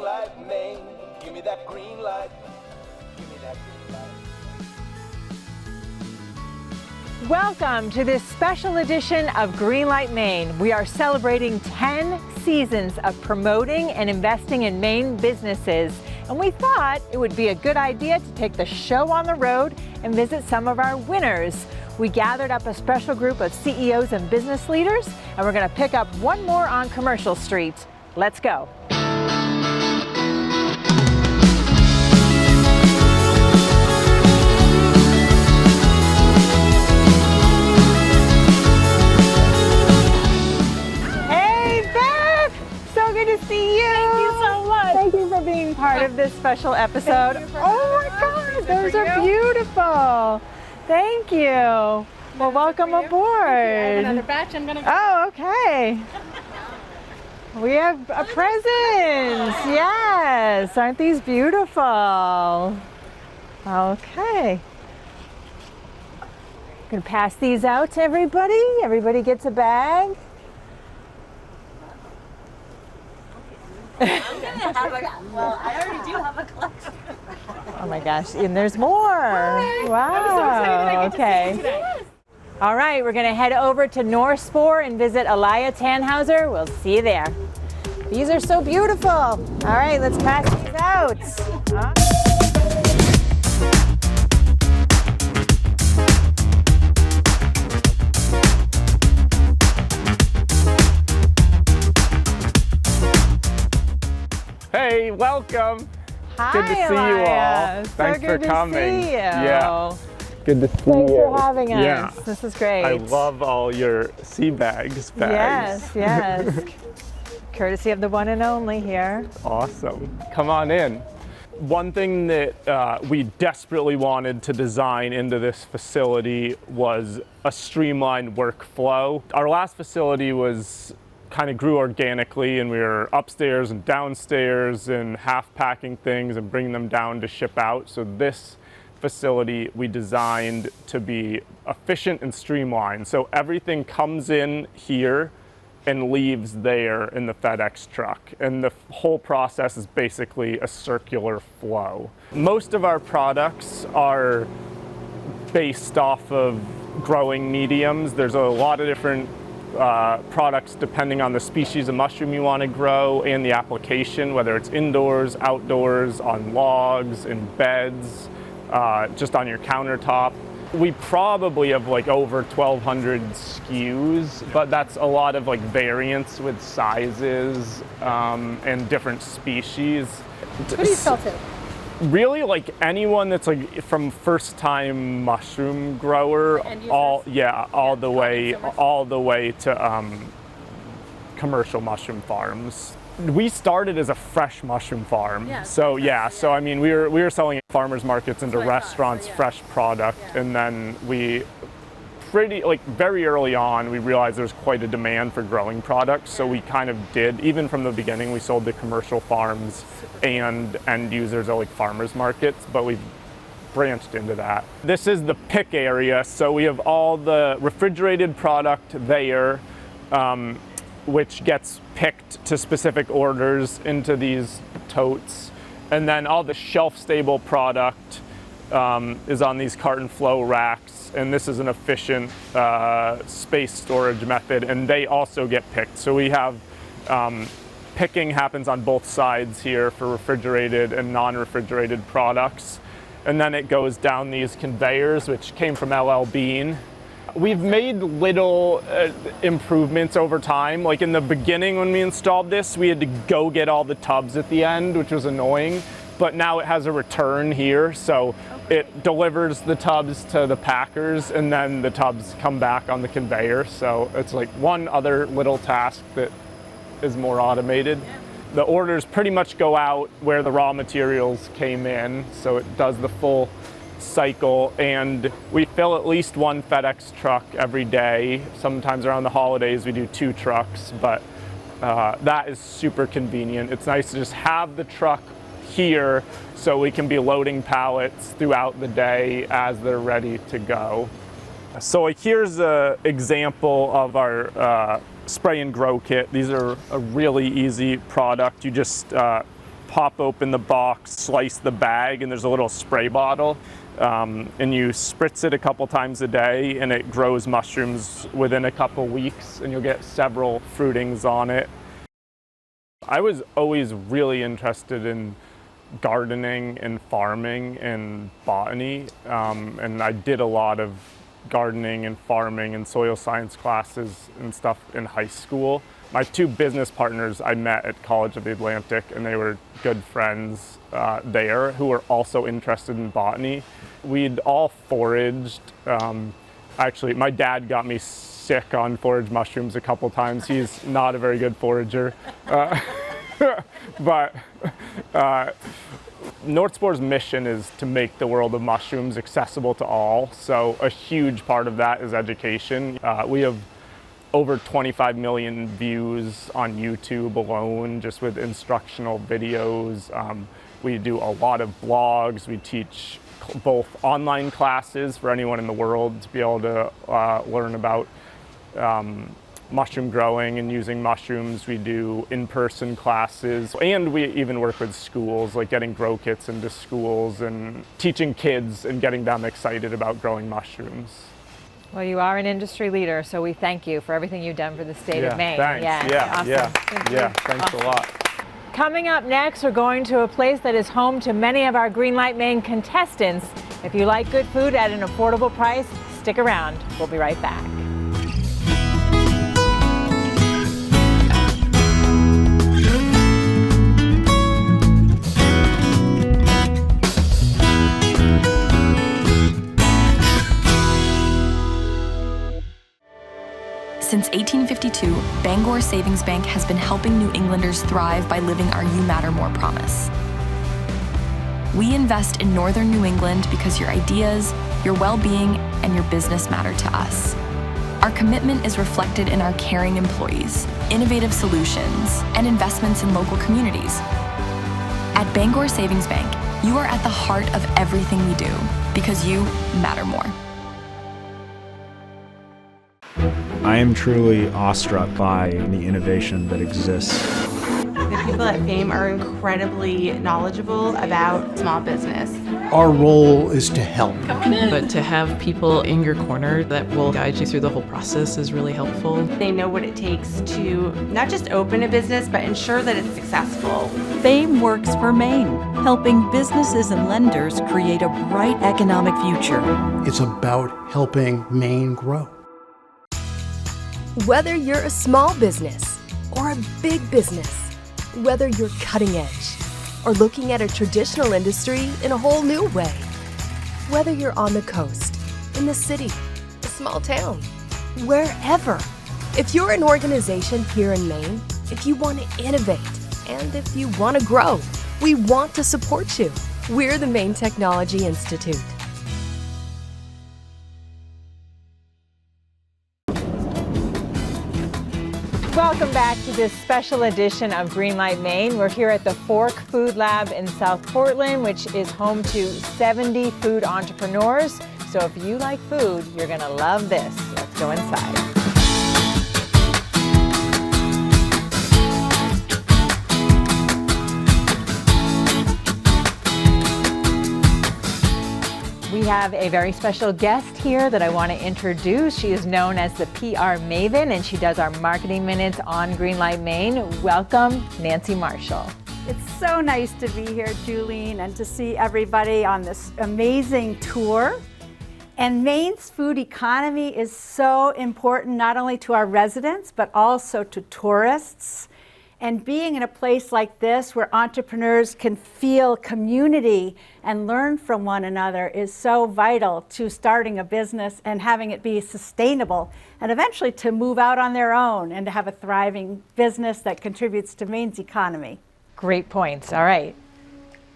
Greenlight Maine. Give me that green light. Give me that green light. Welcome to this special edition of Greenlight Maine. We are celebrating 10 seasons of promoting and investing in Maine businesses. And we thought it would be a good idea to take the show on the road and visit some of our winners. We gathered up a special group of CEOs and business leaders, and we're going to pick up one more on Commercial Street. Let's go. Hey, Beth! So good to see you. Thank you so much. Thank you for being part of this special episode. Oh my God, those are beautiful. Thank you. Well, welcome aboard. I have another batch. I'm gonna go. Oh, okay. We have a present. Yes. Aren't these beautiful? Okay. I'm going to pass these out to everybody. Everybody gets a bag. Well, I already do have a collection. Oh my gosh, and there's more. Wow. Okay. All right, we're going to head over to Spore and visit Elia Tannhauser. We'll see you there. These are so beautiful. All right, let's pass these out. Hey, welcome. Hi, Good to see you all. So Thanks good for coming. To see you. Yeah. Good to see Thanks you. for having us. Yeah. This is great. I love all your sea bags. Yes, yes. Courtesy of the one and only here. Awesome. Come on in. One thing that we desperately wanted to design into this facility was a streamlined workflow. Our last facility kind of grew organically, and we were upstairs and downstairs and half packing things and bringing them down to ship out. So this facility we designed to be efficient and streamlined. So everything comes in here and leaves there in the FedEx truck. And the whole process is basically a circular flow. Most of our products are based off of growing mediums. There's a lot of different products depending on the species of mushroom you want to grow and the application, whether it's indoors, outdoors, on logs, in beds, just on your countertop. We probably have like over 1,200 SKUs, but that's a lot of like variants with sizes and different species. Who do you sell to? Really, like anyone that's like from first-time mushroom grower, all the way to commercial mushroom farms. We started as a fresh mushroom farm, so I mean we were selling at farmers markets and to restaurants fresh product, and then we very early on we realized there was quite a demand for growing products, so we kind of did, even from the beginning, we sold to commercial farms and end users at like farmers markets, but we've branched into that. This is the pick area, so we have all the refrigerated product there, which gets picked to specific orders into these totes, and then all the shelf-stable product is on these carton flow racks, and this is an efficient space storage method, and they also get picked. So we have picking happens on both sides here for refrigerated and non-refrigerated products, and then it goes down these conveyors, which came from LL Bean. We've made little improvements over time. Like in the beginning when we installed this, we had to go get all the tubs at the end, which was annoying. But now it has a return here, so it delivers the tubs to the packers, and then the tubs come back on the conveyor. So it's like one other little task that is more automated. The orders pretty much go out where the raw materials came in, so it does the full cycle, and we fill at least one FedEx truck every day. Sometimes around the holidays we do 2 trucks, but that is super convenient. It's nice to just have the truck here so we can be loading pallets throughout the day as they're ready to go. So like here's an example of our spray and grow kit. These are a really easy product. You just pop open the box, slice the bag, and there's a little spray bottle. And you spritz it a couple times a day, and it grows mushrooms within a couple weeks, and you'll get several fruitings on it. I was always really interested in gardening and farming and botany, and I did a lot of gardening and farming and soil science classes and stuff in high school. My two business partners I met at College of the Atlantic, and they were good friends there who were also interested in botany. We'd all foraged. Actually, my dad got me sick on forage mushrooms a couple times. He's not a very good forager. But North Spore's mission is to make the world of mushrooms accessible to all. So a huge part of that is education. We have over 25 million views on YouTube alone, just with instructional videos. We do a lot of blogs. We teach both online classes for anyone in the world to be able to learn about mushroom growing and using mushrooms. We do in-person classes, and we even work with schools, like getting grow kits into schools and teaching kids and getting them excited about growing mushrooms. Well, you are an industry leader, so we thank you for everything you've done for the state of Maine. Thanks. Awesome. Thanks a lot. Coming up next, we're going to a place that is home to many of our Greenlight Maine contestants. If you like good food at an affordable price, stick around. We'll be right back. Since 1852, Bangor Savings Bank has been helping New Englanders thrive by living our You Matter More promise. We invest in Northern New England because your ideas, your well-being, and your business matter to us. Our commitment is reflected in our caring employees, innovative solutions, and investments in local communities. At Bangor Savings Bank, you are at the heart of everything we do because you matter more. I am truly awestruck by the innovation that exists. The people at FAME are incredibly knowledgeable about small business. Our role is to help. But to have people in your corner that will guide you through the whole process is really helpful. They know what it takes to not just open a business, but ensure that it's successful. FAME works for Maine, helping businesses and lenders create a bright economic future. It's about helping Maine grow. Whether you're a small business or a big business, whether you're cutting edge or looking at a traditional industry in a whole new way, whether you're on the coast, in the city, a small town, wherever. If you're an organization here in Maine, if you want to innovate, and if you want to grow, we want to support you. We're the Maine Technology Institute. Welcome back to this special edition of Greenlight Maine. We're here at the Fork Food Lab in South Portland, which is home to 70 food entrepreneurs. So if you like food, you're gonna love this. Let's go inside. We have a very special guest here that I want to introduce. She is known as the PR Maven, and she does our marketing minutes on Greenlight Maine. Welcome, Nancy Marshall. It's so nice to be here, Julene, and to see everybody on this amazing tour. And Maine's food economy is so important, not only to our residents, but also to tourists. And being in a place like this where entrepreneurs can feel community and learn from one another is so vital to starting a business and having it be sustainable and eventually to move out on their own and to have a thriving business that contributes to Maine's economy. Great points. All right.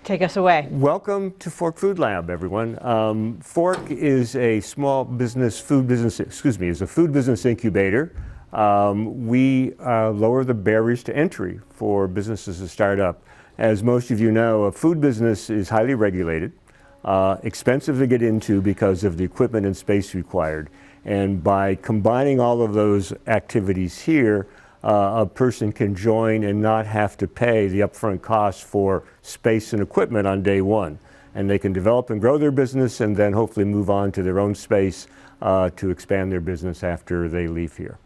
Take us away. Welcome to Fork Food Lab, everyone. Fork is a small business, is a food business incubator. We lower the barriers to entry for businesses to start up. As most of you know, a food business is highly regulated, expensive to get into because of the equipment and space required. And by combining all of those activities here, a person can join and not have to pay the upfront costs for space and equipment on day one. And they can develop and grow their business and then hopefully move on to their own space to expand their business after they leave here.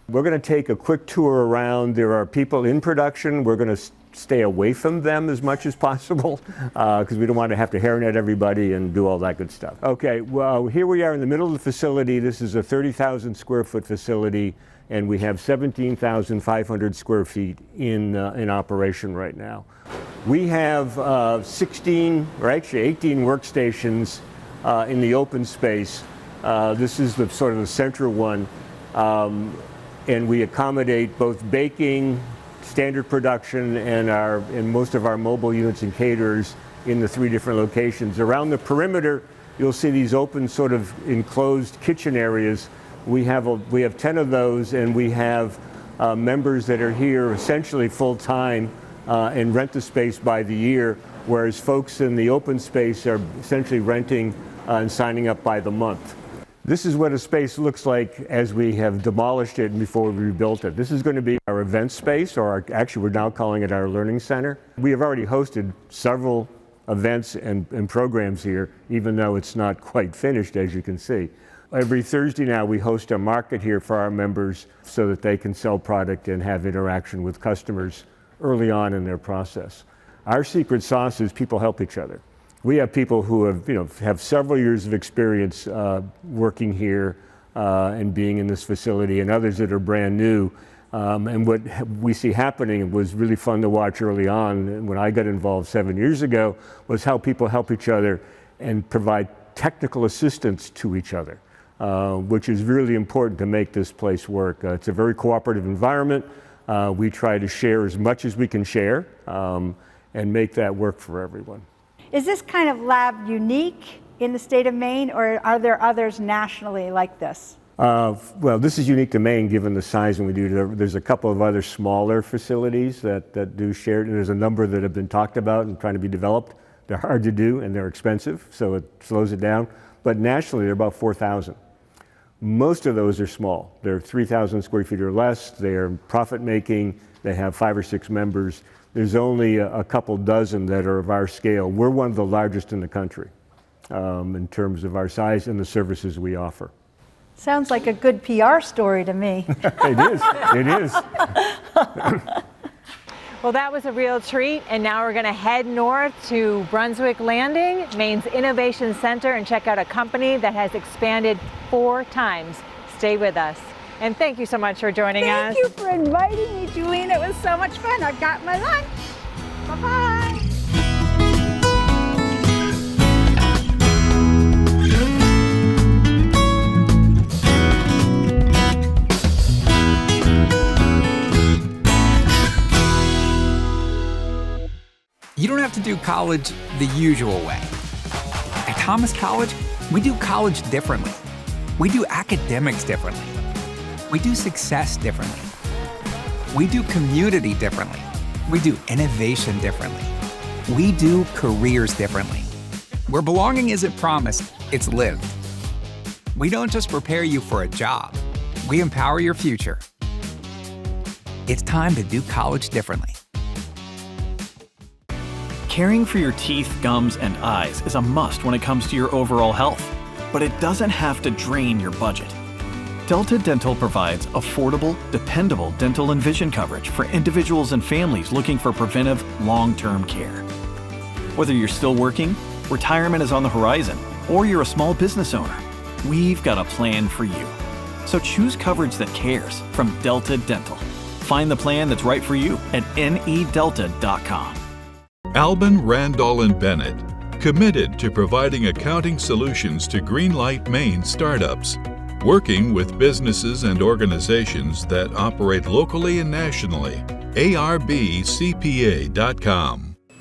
We're going to take a quick tour around. There are people in production. We're going to stay away from them as much as possible because we don't want to have to hairnet everybody and do all that good stuff. Okay, well, here we are in the middle of the facility. This is a 30,000 square foot facility, and we have 17,500 square feet in operation right now. We have 16, or actually 18 workstations in the open space. This is the sort of the central one. And we accommodate both baking, standard production, and most of our mobile units and caterers in the 3 different locations. Around the perimeter, you'll see these open sort of enclosed kitchen areas. We have 10 of those, and we have members that are here essentially full-time and rent the space by the year, whereas folks in the open space are essentially renting and signing up by the month. This is what a space looks like as we have demolished it and before we rebuilt it. This is going to be our event space, or actually we're now calling it our learning center. We have already hosted several events and programs here, even though it's not quite finished, as you can see. Every Thursday now we host a market here for our members so that they can sell product and have interaction with customers early on in their process. Our secret sauce is people help each other. We have people who have several years of experience working here and being in this facility, and others that are brand new. And what we see happening was really fun to watch early on. When I got involved 7 years ago, was how people help each other and provide technical assistance to each other, which is really important to make this place work. It's a very cooperative environment. We try to share as much as we can share and make that work for everyone. Is this kind of lab unique in the state of Maine, or are there others nationally like this? Well, this is unique to Maine given the size, and we do. There's a couple of other smaller facilities that do share it, and there's a number that have been talked about and trying to be developed. They're hard to do and they're expensive, so it slows it down. But nationally, they're about 4,000. Most of those are small. They're 3,000 square feet or less. They're profit making. They have 5 or 6 members. There's only a couple dozen that are of our scale. We're one of the largest in the country in terms of our size and the services we offer. Sounds like a good PR story to me. It is. It is. Well, that was a real treat, and now we're going to head north to Brunswick Landing, Maine's Innovation Center, and check out a company that has expanded 4 times. Stay with us. And thank you so much for joining us. Thank you for inviting me, Julian. It was so much fun. I got my lunch. Bye-bye. You don't have to do college the usual way. At Thomas College, we do college differently. We do academics differently. We do success differently. We do community differently. We do innovation differently. We do careers differently. Where belonging isn't promised, it's lived. We don't just prepare you for a job, we empower your future. It's time to do college differently. Caring for your teeth, gums, and eyes is a must when it comes to your overall health, but it doesn't have to drain your budget. Delta Dental provides affordable, dependable dental and vision coverage for individuals and families looking for preventive, long-term care. Whether you're still working, retirement is on the horizon, or you're a small business owner, we've got a plan for you. So choose coverage that cares from Delta Dental. Find the plan that's right for you at nedelta.com. Albin, Randall, and Bennett, committed to providing accounting solutions to Greenlight Maine startups, working with businesses and organizations that operate locally and nationally. ARBCPA.com.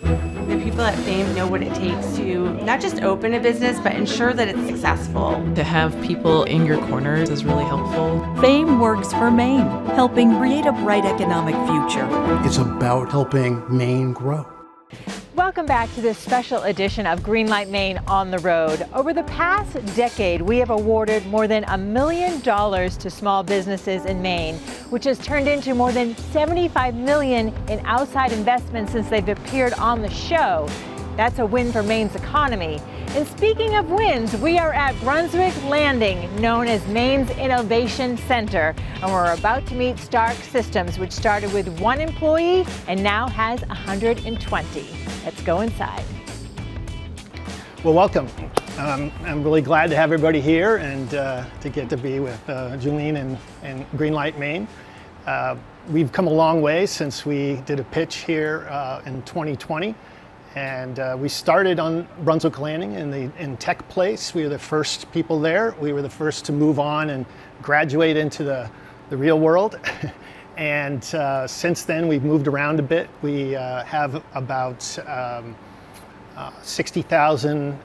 The people at Fame know what it takes to not just open a business, but ensure that it's successful. To have people in your corner is really helpful. Fame works for Maine, helping create a bright economic future. It's about helping Maine grow. Welcome back to this special edition of Greenlight Maine on the Road. Over the past decade, we have awarded more than $1 million to small businesses in Maine, which has turned into more than $75 million in outside investments since they've appeared on the show. That's a win for Maine's economy. And speaking of wins, we are at Brunswick Landing, known as Maine's Innovation Center. And we're about to meet Starc Systems, which started with 1 employee and now has 120. Let's go inside. Well, welcome. I'm really glad to have everybody here and to get to be with Julene and Greenlight Maine. We've come a long way since we did a pitch here in 2020. And we started on Brunswick Landing in Tech Place. We were the first people there. We were the first to move on and graduate into the real world. And since then, we've moved around a bit. We have about 60,000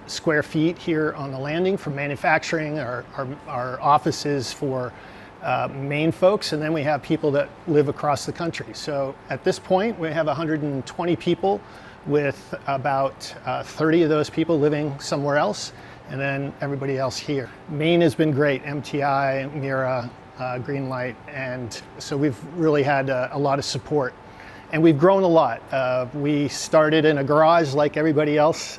square feet here on the landing for manufacturing, our offices for Maine folks, and then we have people that live across the country. So at this point, we have 120 people, with about 30 of those people living somewhere else, and then everybody else here. Maine has been great, MTI, Mira, Greenlight, and so we've really had a lot of support. And we've grown a lot. We started in a garage like everybody else,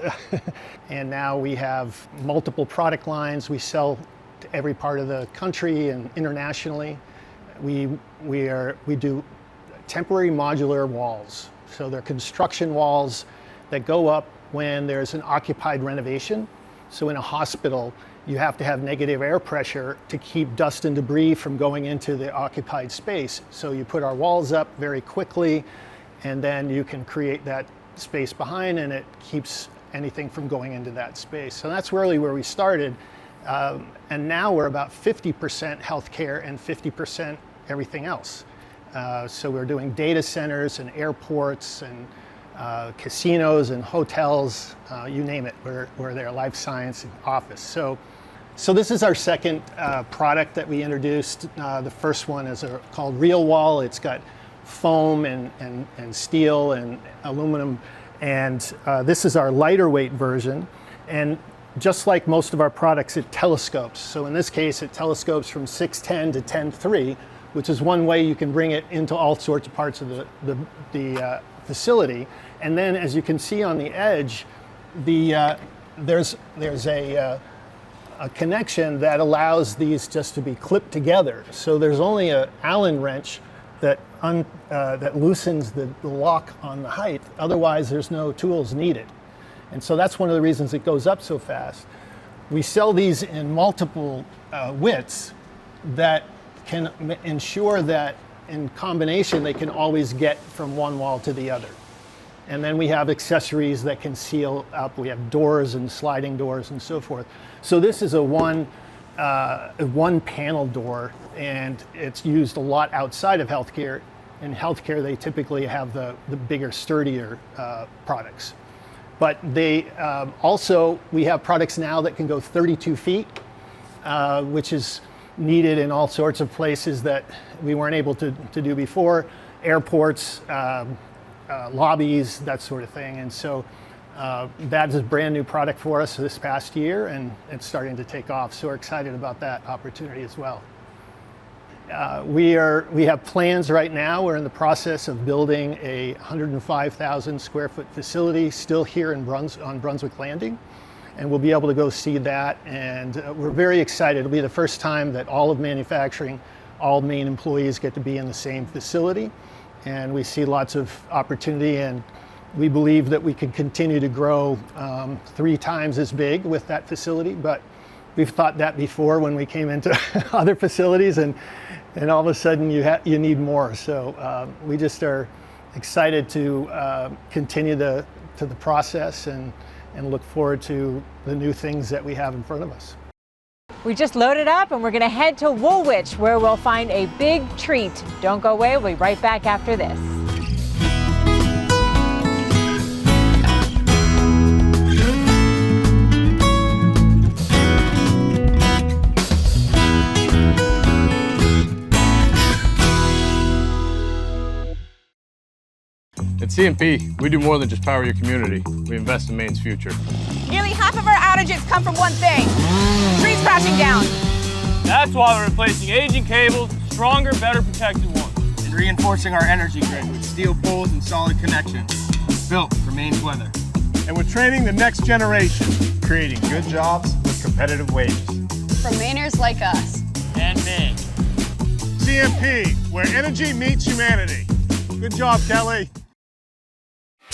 and now we have multiple product lines. We sell to every part of the country and internationally. We do temporary modular walls. So they're construction walls that go up when there's an occupied renovation. So in a hospital, you have to have negative air pressure to keep dust and debris from going into the occupied space. So you put our walls up very quickly, and then you can create that space behind, and it keeps anything from going into that space. So that's really where we started. And now we're about 50% healthcare and 50% everything else. So we're doing data centers and airports and casinos and hotels, you name it. We're there, life science and office. So this is our second product that we introduced. The first one is called Real Wall. It's got foam and steel and aluminum. And this is our lighter weight version. And just like most of our products, it telescopes. So in this case, it telescopes from 610 to 10.3, which is one way you can bring it into all sorts of parts of the facility. And then, as you can see on the edge, there's a connection that allows these just to be clipped together. So there's only an Allen wrench that loosens the lock on the height. Otherwise, there's no tools needed. And so that's one of the reasons it goes up so fast. We sell these in multiple widths that can ensure that in combination they can always get from one wall to the other. And then we have accessories that can seal up. We have doors and sliding doors and so forth. So this is a one panel door, and it's used a lot outside of healthcare. In healthcare, they typically have the bigger, sturdier products. But they also, we have products now that can go 32 feet, which is needed in all sorts of places that we weren't able to do before, airports, lobbies, that sort of thing. And so that is a brand new product for us this past year, and it's starting to take off. So we're excited about that opportunity as well. We have plans right now. We're in the process of building a 105,000 square foot facility still here on Brunswick Landing. And we'll be able to go see that, and we're very excited. It'll be the first time that all of manufacturing, all Maine employees get to be in the same facility, and we see lots of opportunity, and we believe that we can continue to grow 3 times as big with that facility, but we've thought that before when we came into other facilities, and all of a sudden you need more. So we just are excited to continue the process and look forward to the new things that we have in front of us. We just loaded up and we're going to head to Woolwich, where we'll find a big treat. Don't go away, we'll be right back after this. CMP, we do more than just power your community. We invest in Maine's future. Nearly half of our outages come from one thing, trees crashing down. That's why we're replacing aging cables with stronger, better protected ones. And reinforcing our energy grid with steel poles and solid connections, built for Maine's weather. And we're training the next generation, creating good jobs with competitive wages. For Mainers like us. And me. CMP, where energy meets humanity. Good job, Kelly.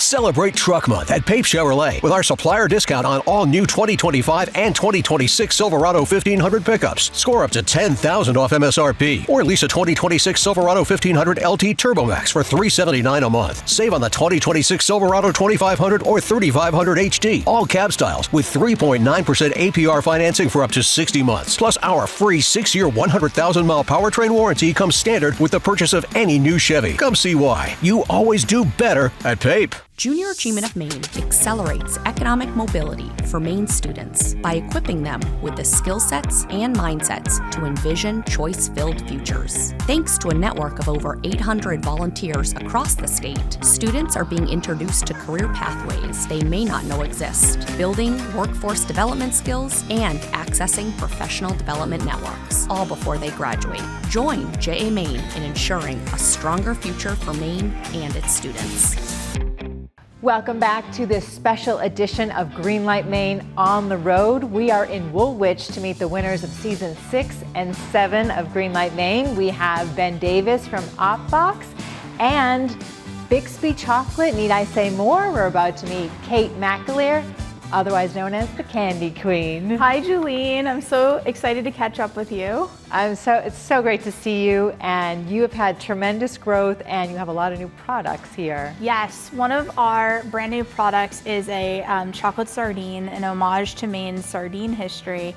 Celebrate Truck Month at Pape Chevrolet with our supplier discount on all new 2025 and 2026 Silverado 1500 pickups. Score up to $10,000 off MSRP or lease a 2026 Silverado 1500 LT TurboMax for $379 a month. Save on the 2026 Silverado 2500 or 3500 HD. All cab styles with 3.9% APR financing for up to 60 months. Plus our free 6-year 100,000-mile powertrain warranty comes standard with the purchase of any new Chevy. Come see why. You always do better at Pape. Junior Achievement of Maine accelerates economic mobility for Maine students by equipping them with the skill sets and mindsets to envision choice-filled futures. Thanks to a network of over 800 volunteers across the state, students are being introduced to career pathways they may not know exist, building workforce development skills and accessing professional development networks, all before they graduate. Join JA Maine in ensuring a stronger future for Maine and its students. Welcome back to this special edition of Greenlight Maine on the Road. We are in Woolwich to meet the winners of season 6 and 7 of Greenlight Maine. We have Ben Davis from Opbox and Bixby Chocolate. Need I say more? We're about to meet Kate McAleer, otherwise known as the Candy Queen. Hi, Julene. I'm so excited to catch up with you. It's so great to see you, and you have had tremendous growth, and you have a lot of new products here. Yes, one of our brand new products is a chocolate sardine, an homage to Maine's sardine history.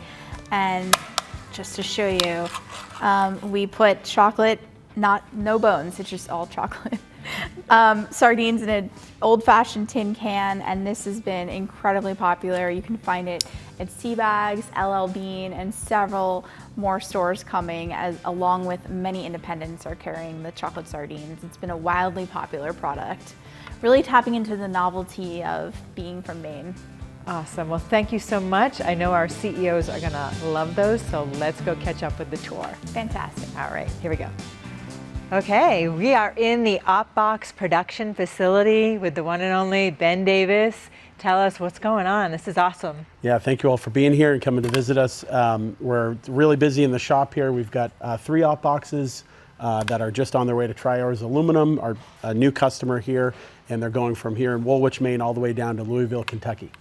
And just to show you, we put chocolate, no bones, it's just all chocolate. Sardines in an old-fashioned tin can, and this has been incredibly popular. You can find it at Seabags, LL Bean, and several more stores coming, along with many independents are carrying the chocolate sardines. It's been a wildly popular product, really tapping into the novelty of being from Maine. Awesome. Well, thank you so much. I know our CEOs are going to love those, so let's go catch up with the tour. Fantastic. All right, here we go. Okay, we are in the Opbox production facility with the one and only Ben Davis. Tell us what's going on. This is awesome. Yeah, thank you all for being here and coming to visit us. We're really busy in the shop here. We've got 3 Opboxes that are just on their way to Tri-Ours Aluminum, our new customer here, and they're going from here in Woolwich, Maine, all the way down to Louisville, Kentucky.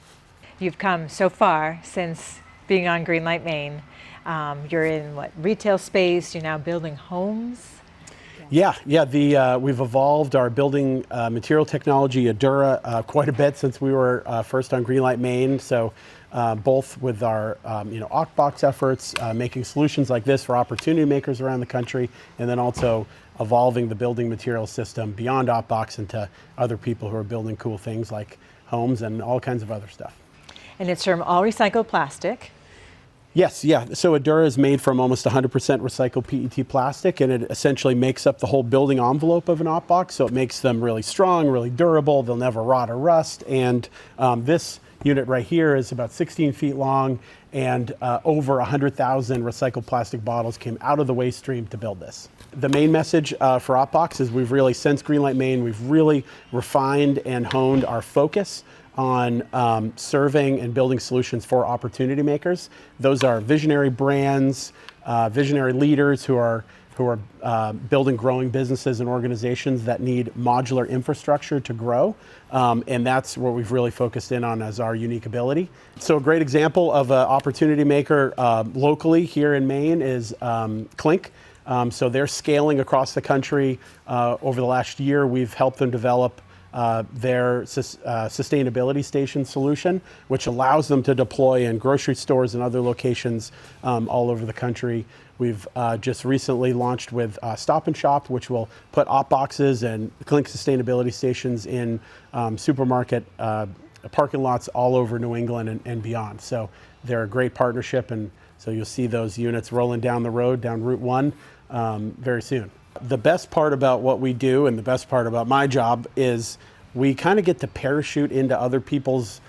You've come so far since being on Greenlight Maine. You're in retail space, you're now building homes. Yeah. We've evolved our building material technology, Adura, quite a bit since we were first on Greenlight Maine. So both with our Opbox efforts, making solutions like this for opportunity makers around the country, and then also evolving the building material system beyond Opbox into other people who are building cool things like homes and all kinds of other stuff. And it's from all recycled plastic. Yes, yeah. So Adura is made from almost 100% recycled PET plastic, and it essentially makes up the whole building envelope of an Opbox. So it makes them really strong, really durable. They'll never rot or rust. And this unit right here is about 16 feet long, and over 100,000 recycled plastic bottles came out of the waste stream to build this. The main message for Opbox is we've really, since Greenlight Maine, we've really refined and honed our focus on serving and building solutions for opportunity makers. Those are visionary brands, visionary leaders who are building growing businesses and organizations that need modular infrastructure to grow. And that's what we've really focused in on as our unique ability. So a great example of an opportunity maker locally here in Maine is Clink. So they're scaling across the country. Over the last year, we've helped them develop their sustainability station solution, which allows them to deploy in grocery stores and other locations all over the country. We've just recently launched with Stop & Shop, which will put Opboxes and Clink sustainability stations in supermarket parking lots all over New England and beyond. So they're a great partnership, and so you'll see those units rolling down the road, down Route 1 very soon. The best part about what we do and the best part about my job is we kind of get to parachute into other people's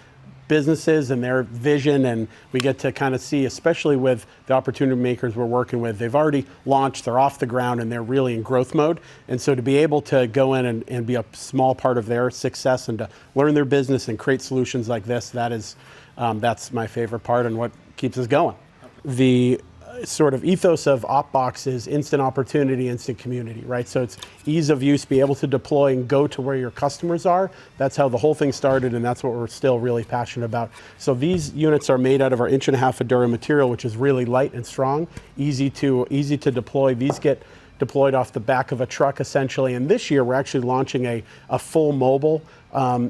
businesses and their vision, and we get to kind of see, especially with the opportunity makers we're working with, they've already launched, they're off the ground, and they're really in growth mode. And so to be able to go in and be a small part of their success and to learn their business and create solutions like this, that's my favorite part and what keeps us going. The sort of ethos of Opbox is instant opportunity, instant community, right? So it's ease of use, be able to deploy and go to where your customers are. That's how the whole thing started, and that's what we're still really passionate about. So these units are made out of our 1.5 Adura material, which is really light and strong, easy to deploy. These get deployed off the back of a truck essentially, and this year we're actually launching a full mobile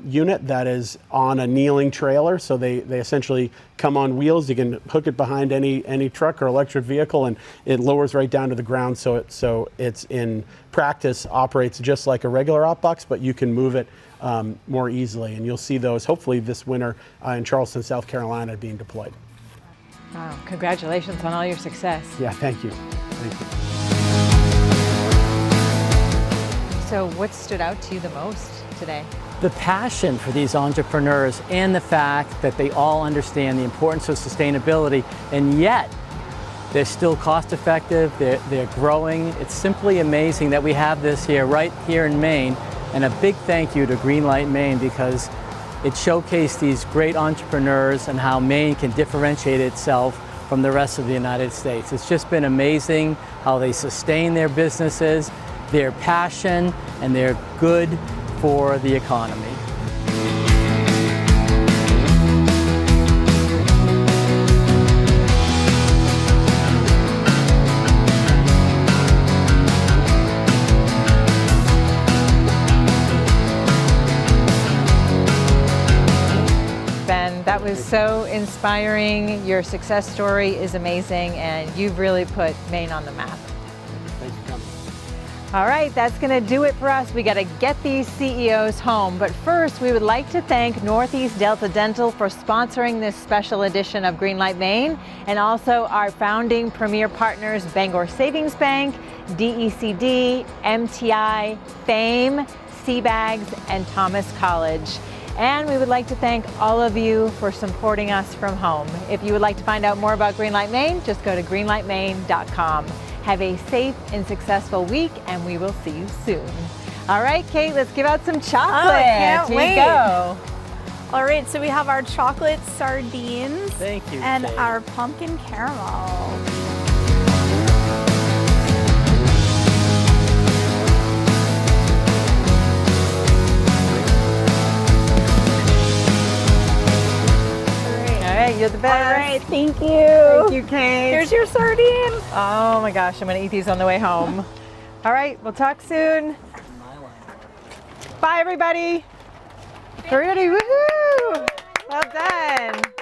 unit that is on a kneeling trailer. So they essentially come on wheels. You can hook it behind any truck or electric vehicle, and it lowers right down to the ground. So it's in practice operates just like a regular Opbox, but you can move it more easily. And you'll see those hopefully this winter in Charleston, South Carolina, being deployed. Wow! Congratulations on all your success. Yeah, thank you. Thank you. So, what stood out to you the most today? The passion for these entrepreneurs and the fact that they all understand the importance of sustainability, and yet they're still cost effective, they're growing. It's simply amazing that we have this here, right here in Maine, and a big thank you to Greenlight Maine, because it showcased these great entrepreneurs and how Maine can differentiate itself from the rest of the United States. It's just been amazing how they sustain their businesses, their passion, and they're good for the economy. Ben, that was so inspiring. Your success story is amazing, and you've really put Maine on the map. Thanks for coming. All right, that's going to do it for us. We got to get these CEOs home. But first, we would like to thank Northeast Delta Dental for sponsoring this special edition of Greenlight Maine, and also our founding premier partners, Bangor Savings Bank, DECD, MTI, Fame, Seabags, and Thomas College. And we would like to thank all of you for supporting us from home. If you would like to find out more about Greenlight Maine, just go to greenlightmaine.com. Have a safe and successful week, and we will see you soon. All right, Kate, let's give out some chocolate. Can't Here wait. you go. All right, so we have our chocolate sardines. Thank you, and Kate. our pumpkin caramel. All right, you're the best. All right, thank you. Thank you, Kate. Here's your sardine. Oh my gosh, I'm gonna eat these on the way home. All right, we'll talk soon. Bye, everybody. Everybody, woohoo! Well done.